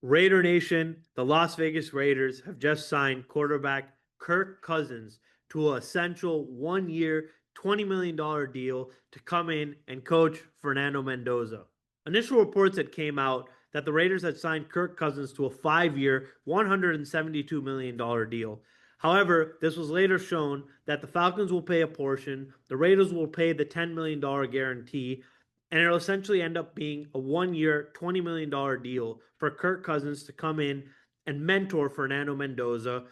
Raider Nation, the Las Vegas Raiders have just signed quarterback Kirk Cousins to an essential 1 year, $20 million deal to come in and coach Fernando Mendoza. Initial reports that came out that the Raiders had signed Kirk Cousins to a 5 year, $172 million deal. However, this was later shown that the Falcons will pay a portion, the Raiders will pay the $10 million guarantee, and it'll essentially end up being a 1 year, $20 million deal for Kirk Cousins to come in and mentor Fernando Mendoza.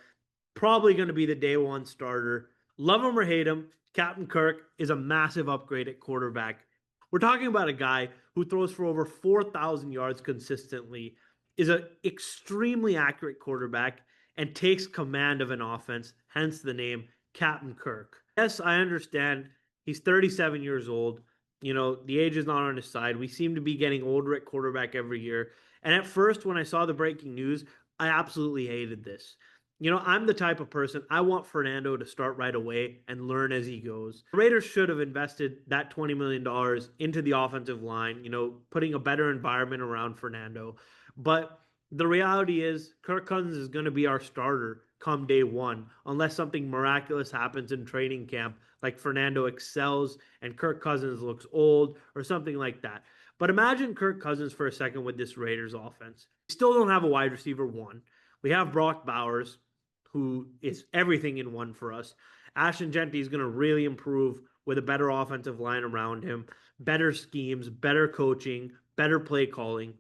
Probably going to be the day one starter. Love him or hate him, Captain Kirk is a massive upgrade at quarterback. We're talking about a guy who throws for over 4,000 yards consistently, is an extremely accurate quarterback, and takes command of an offense, hence the name Captain Kirk. Yes, I understand he's 37 years old. The age is not on his side. We seem to be getting older at quarterback every year. And at first, when I saw the breaking news, I absolutely hated this. I'm the type of person, I want Fernando to start right away and learn as he goes. The Raiders should have invested that $20 million into the offensive line, putting a better environment around Fernando. But the reality is, Kirk Cousins is going to be our starter come day one, unless something miraculous happens in training camp, like Fernando excels and Kirk Cousins looks old or something like that. But imagine Kirk Cousins for a second with this Raiders offense. We still don't have a wide receiver one. We have Brock Bowers, who is everything in one for us. Ashton Jeanty is going to really improve with a better offensive line around him, better schemes, better coaching, better play calling.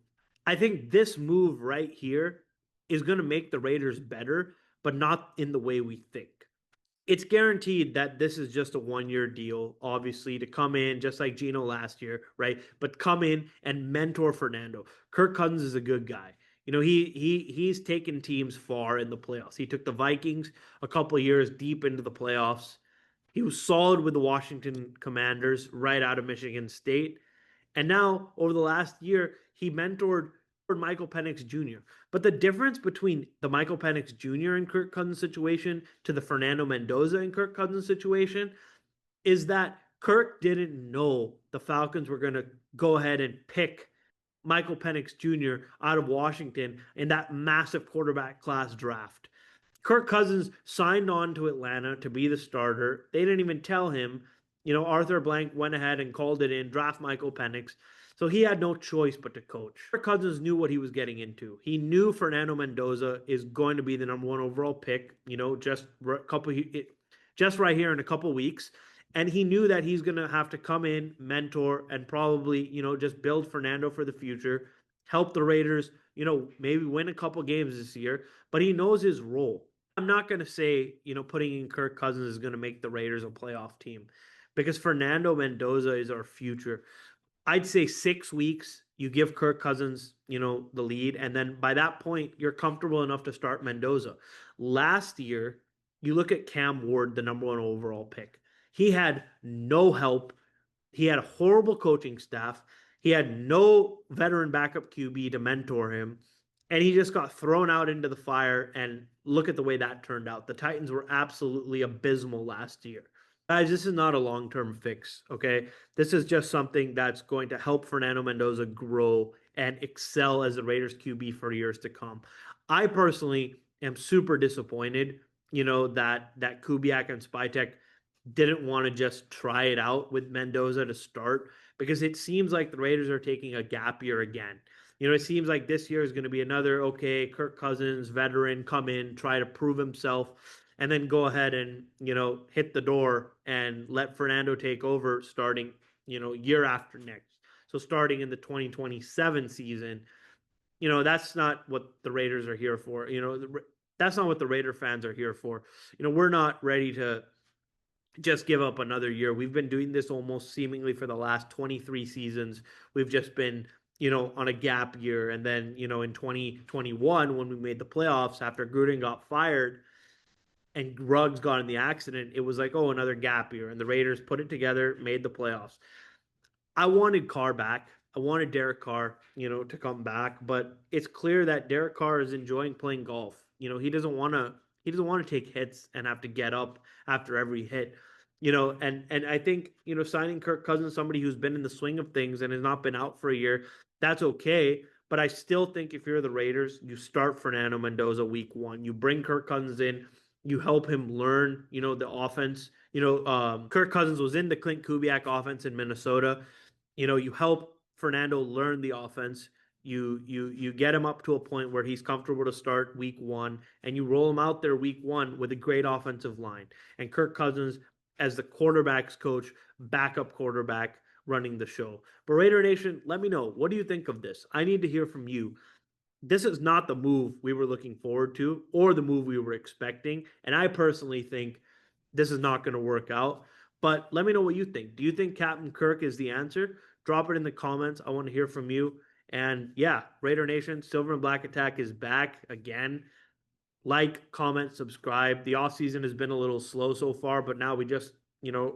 I think this move right here is going to make the Raiders better, but not in the way we think. It's guaranteed that this is just a 1 year deal, obviously, to come in just like Gino last year, right? But come in and mentor Fernando. Kirk Cousins is a good guy. He's taken teams far in the playoffs. He took the Vikings a couple of years deep into the playoffs. He was solid with the Washington Commanders right out of Michigan State. And now, over the last year, he mentored Michael Penix Jr. But the difference between the Michael Penix Jr. and Kirk Cousins situation to the Fernando Mendoza and Kirk Cousins situation is that Kirk didn't know the Falcons were going to go ahead and pick Michael Penix Jr. out of Washington in that massive quarterback class draft. Kirk Cousins signed on to Atlanta to be the starter. They didn't even tell him. Arthur Blank went ahead and called it in, draft Michael Penix. So he had no choice but to coach. Kirk Cousins knew what he was getting into. He knew Fernando Mendoza is going to be the number one overall pick, just right here in a couple weeks. And he knew that he's going to have to come in, mentor, and probably, just build Fernando for the future, help the Raiders, maybe win a couple games this year. But he knows his role. I'm not going to say, putting in Kirk Cousins is going to make the Raiders a playoff team, because Fernando Mendoza is our future. I'd say 6 weeks, you give Kirk Cousins, the lead. And then by that point, you're comfortable enough to start Mendoza. Last year, you look at Cam Ward, the number one overall pick. He had no help. He had a horrible coaching staff. He had no veteran backup QB to mentor him. And he just got thrown out into the fire. And look at the way that turned out. The Titans were absolutely abysmal last year. Guys, this is not a long-term fix, okay? This is just something that's going to help Fernando Mendoza grow and excel as the Raiders QB for years to come. I personally am super disappointed, that Kubiak and Spytek didn't want to just try it out with Mendoza to start, because it seems like the Raiders are taking a gap year again. It seems like this year is going to be another, okay, Kirk Cousins, veteran, come in, try to prove himself, and then go ahead and, hit the door and let Fernando take over starting, year after next. So starting in the 2027 season, that's not what the Raiders are here for. That's not what the Raider fans are here for. We're not ready to just give up another year. We've been doing this almost seemingly for the last 23 seasons. We've just been, on a gap year. And then, in 2021, when we made the playoffs after Gruden got fired and Ruggs got in the accident, it was like, oh, another gap year. And the Raiders put it together, made the playoffs. I wanted Carr back. I wanted Derek Carr, to come back. But it's clear that Derek Carr is enjoying playing golf. He doesn't want to take hits and have to get up after every hit. And I think, signing Kirk Cousins, somebody who's been in the swing of things and has not been out for a year, that's okay. But I still think if you're the Raiders, you start Fernando Mendoza week 1. You bring Kirk Cousins in. You help him learn, the offense. Kirk Cousins was in the Clint Kubiak offense in Minnesota. You help Fernando learn the offense. You get him up to a point where he's comfortable to start week 1, and you roll him out there week 1 with a great offensive line. And Kirk Cousins as the quarterback's coach, backup quarterback running the show. But Raider Nation, let me know. What do you think of this? I need to hear from you. This is not the move we were looking forward to or the move we were expecting. And I personally think this is not going to work out. But let me know what you think. Do you think Captain Kirk is the answer? Drop it in the comments. I want to hear from you. And yeah, Raider Nation, Silver and Black Attack is back again. Like, comment, subscribe. The offseason has been a little slow so far, but now we just,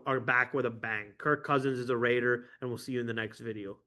are back with a bang. Kirk Cousins is a Raider, and we'll see you in the next video.